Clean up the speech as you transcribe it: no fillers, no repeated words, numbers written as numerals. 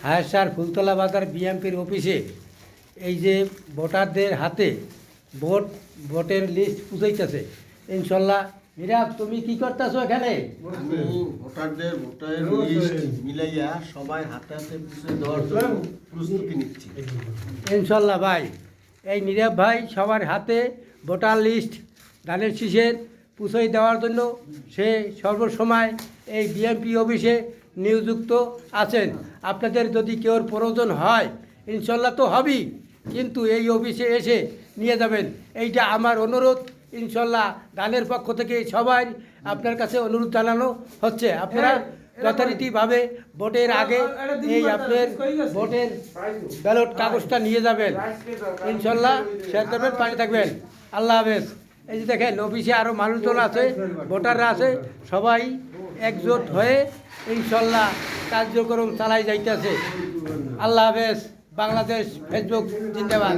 হায়ারসার ফুলতলা বাজার বিএমপির অফিসে এই যে ভোটারদের হাতে ভোটের লিস্ট পুষাইতেছে। ইনশাল্লাহ মিরাব, তুমি কি করতেছো এখানে? আমি ভোটারদের ভোটারের লিস্ট মিলাইয়া সবাই হাতে হাতে পুষে দেওয়ার জন্য প্রস্তুতি নিচ্ছি। ইনশাল্লাহ ভাই, এই নীরব ভাই সবার হাতে ভোটার লিস্ট ধানের শীষের পুষাই দেওয়ার জন্য সে সর্বসময় এই বিএমপি অফিসে নিযুক্ত আছেন। আপনাদের যদি কেউর প্রয়োজন হয়, ইনশাল্লাহ তো হবেই, কিন্তু এই অফিসে এসে নিয়ে যাবেন, এইটা আমার অনুরোধ। ইনশাল্লাহ ধানের পক্ষ থেকে সবাই আপনার কাছে অনুরোধ জানানো হচ্ছে, আপনারা যথারীতিভাবে ভোটের আগে এই আপনার ভোটের ব্যালট কাগজটা নিয়ে যাবেন। ইনশাল্লাহ শেয়ার করবেন, পাশে থাকবেন। আল্লাহ হাফেজ। এই যে দেখেন অফিসে আরও মানুষজন আছে, ভোটাররা আছে, সবাই একজোট হয়ে ইনশাল্লাহ কার্যক্রম চালাই যাইতেছে। আল্লাহ হাফেজ। বাংলাদেশ, ফেসবুক জিন্দাবাদ।